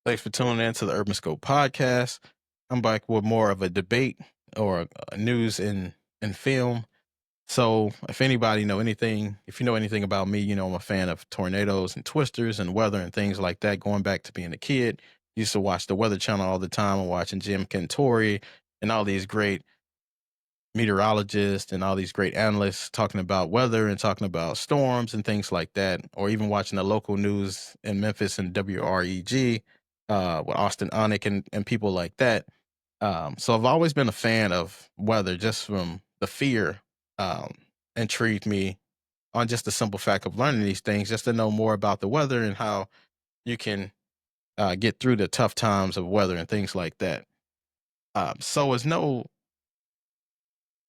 Thanks for tuning in to the Urban Scope podcast. I'm back with more of a debate or news in film. So, if anybody know anything, if you know anything about me, you know I'm a fan of tornadoes and twisters and weather and things like that. Going back to being a kid, used to watch the Weather Channel all the time and watching Jim Cantori and all these great meteorologists and all these great analysts talking about weather and talking about storms and things like that, or even watching the local news in Memphis and WREG with Austin Onick and people like that. So I've always been a fan of weather just from the fear um, intrigued me on just the simple fact of learning these things, just to know more about the weather and how you can get through the tough times of weather and things like that. So it's no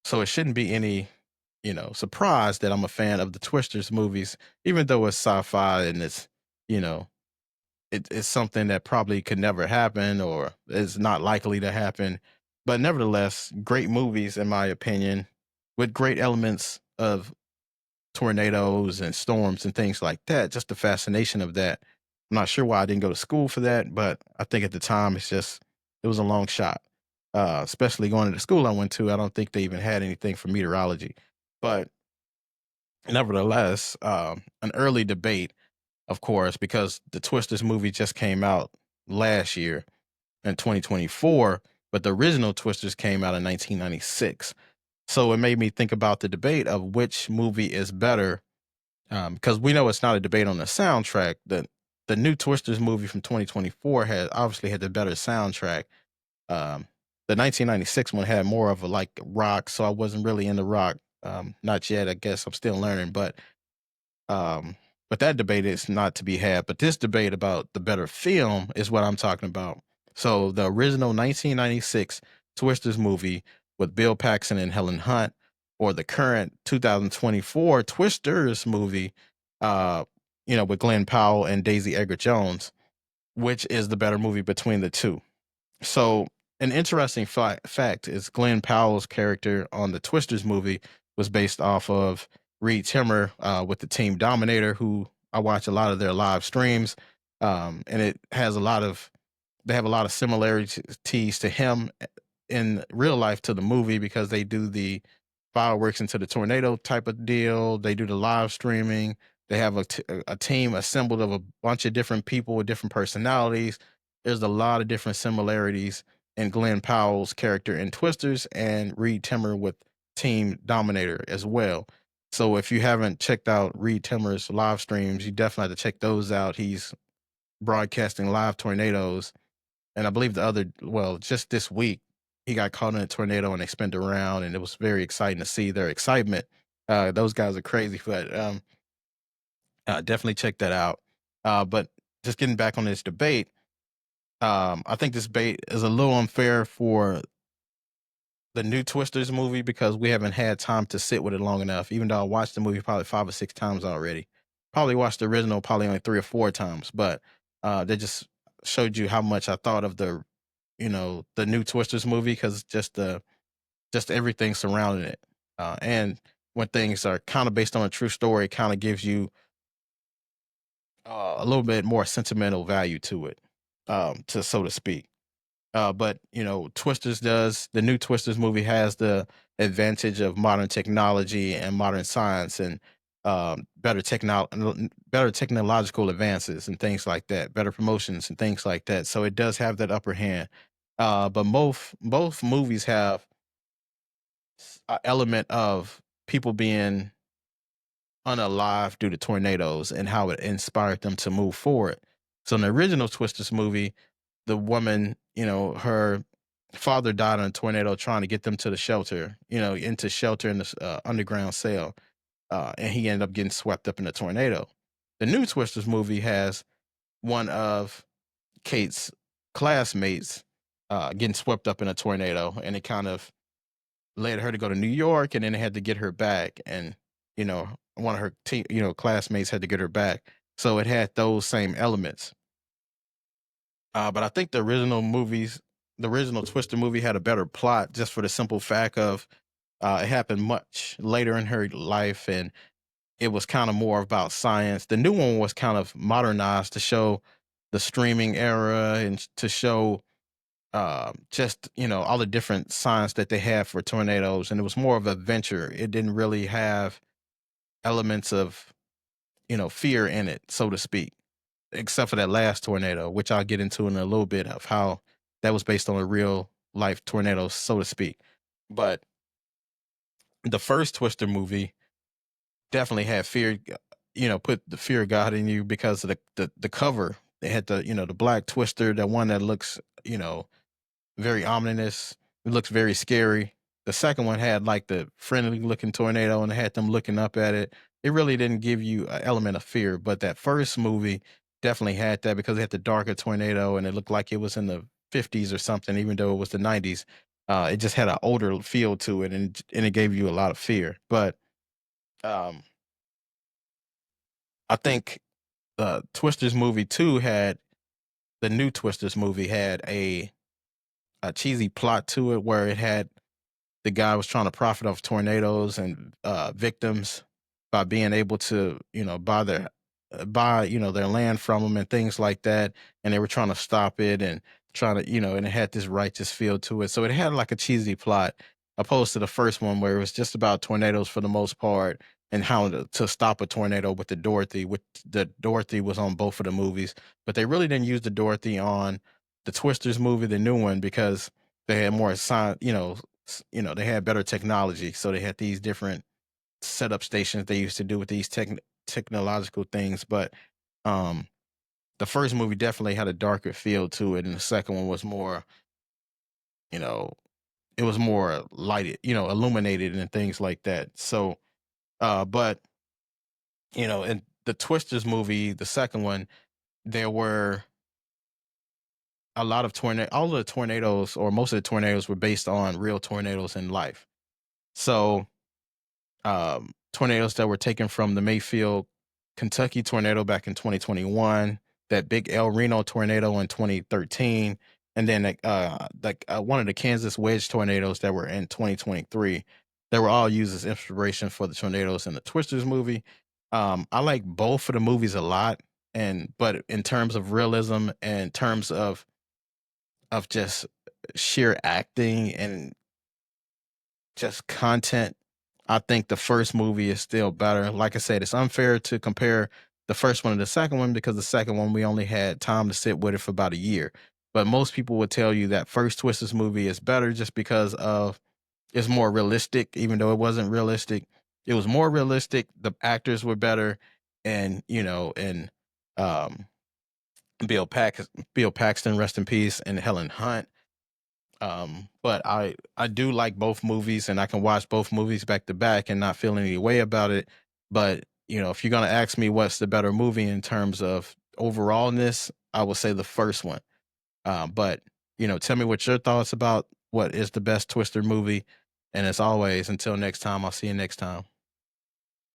So it shouldn't be any, surprise that I'm a fan of the Twisters movies, even though it's sci-fi and you know, it's something that probably could never happen or is not likely to happen. But nevertheless, great movies in my opinion, with great elements of tornadoes and storms and things like that. Just the fascination of that. I'm not sure why I didn't go to school for that, but I think at the time it was a long shot. Especially going to the school I went to, I don't think they even had anything for meteorology. But nevertheless, an early debate, of course, because the Twisters movie just came out last year in 2024, but the original Twisters came out in 1996. So it made me think about the debate of which movie is better, because we know it's not a debate on the soundtrack. The new Twisters movie from 2024 had obviously had the better soundtrack. Um, the 1996 one had more of a like rock, so I wasn't really into rock. Not yet. I guess I'm still learning, um, but that debate is not to be had. But this debate about the better film is what I'm talking about. So the original 1996 Twisters movie with Bill Paxton and Helen Hunt, or the current 2024 Twisters movie, uh, with Glenn Powell and Daisy Edgar Jones, which is the better movie between the two. So an interesting fact is Glenn Powell's character on the Twisters movie was based off of Reed Timmer with the Team Dominator, who I watch a lot of their live streams, and it has they have a lot of similarities to him in real life to the movie because they do the fireworks into the tornado type of deal. They do the live streaming. They have a team assembled of a bunch of different people with different personalities. There's a lot of different similarities in Glenn Powell's character in Twisters and Reed Timmer with Team Dominator as well. So if you haven't checked out Reed Timmer's live streams, you definitely have to check those out. He's broadcasting live tornadoes. And I believe just this week, he got caught in a tornado and they spun around, and it was very exciting to see their excitement. Those guys are crazy, but definitely check that out. But just getting back on this debate, I think this debate is a little unfair for the new Twisters movie because we haven't had time to sit with it long enough. Even though I watched the movie probably 5 or 6 times already, probably watched the original probably only 3 or 4 times. But they just showed you how much I thought of the new Twisters movie because just everything surrounding it, and when things are kind of based on a true story, it kind of gives you a little bit more sentimental value to it, to so to speak. But Twisters does the new Twisters movie has the advantage of modern technology and modern science and better technological advances and things like that, better promotions and things like that. So it does have that upper hand. But both movies have an element of people being unalive due to tornadoes and how it inspired them to move forward. So in the original Twisters movie, the woman, her father died in a tornado trying to get them to the shelter, into shelter in this underground cell. And he ended up getting swept up in a tornado. The new Twisters movie has one of Kate's classmates getting swept up in a tornado, and it kind of led her to go to New York, and then they had to get her back. And, one of her classmates had to get her back. So it had those same elements. But I think the original Twister movie had a better plot just for the simple fact of it happened much later in her life, and it was kind of more about science. The new one was kind of modernized to show the streaming era and to show just all the different signs that they have for tornadoes, and it was more of an adventure. It didn't really have elements of fear in it, so to speak, except for that last tornado, which I'll get into in a little bit of how that was based on a real life tornado, so to speak. But the first Twister movie definitely had fear, put the fear of God in you because of the cover. They had the black Twister, the one that looks, very ominous. It looks very scary. The second one had like the friendly looking tornado and it had them looking up at it. It really didn't give you an element of fear, but that first movie definitely had that because it had the darker tornado and it looked like it was in the 50s or something, even though it was the 90s. It just had an older feel to it, and it gave you a lot of fear. But um, I think Twisters movie two had the new Twisters movie had a cheesy plot to it where it had the guy was trying to profit off tornadoes and victims by being able to buy their land from them and things like that, and they were trying to stop it and trying to and it had this righteous feel to it, so it had like a cheesy plot opposed to the first one where it was just about tornadoes for the most part and how to stop a tornado with the Dorothy, which the Dorothy was on both of the movies, but they really didn't use the Dorothy on the Twisters movie, the new one, because they had more science, they had better technology. So they had these different setup stations they used to do with these technological things. But um, the first movie definitely had a darker feel to it, and the second one was more, you know, it was more lighted, illuminated and things like that. So, but in the Twisters movie, the second one, there were a lot of all of the tornadoes, or most of the tornadoes, were based on real tornadoes in life. So tornadoes that were taken from the Mayfield, Kentucky tornado back in 2021, that big El Reno tornado in 2013, and then one of the Kansas wedge tornadoes that were in 2023. They were all used as inspiration for the tornadoes in the Twisters movie. I like both of the movies a lot, but in terms of realism and in terms of just sheer acting and just content, I think the first movie is still better. Like I said, it's unfair to compare the first one to the second one because the second one we only had time to sit with it for about a year. But most people would tell you that first Twisters movie is better just because of it's more realistic, even though it wasn't realistic. It was more realistic. The actors were better, and um, Bill Paxton, rest in peace, and Helen Hunt. But I do like both movies, and I can watch both movies back to back and not feel any way about it. But if you're gonna ask me what's the better movie in terms of overallness, I would say the first one. But tell me what your thoughts about what is the best Twister movie. And as always, until next time, I'll see you next time.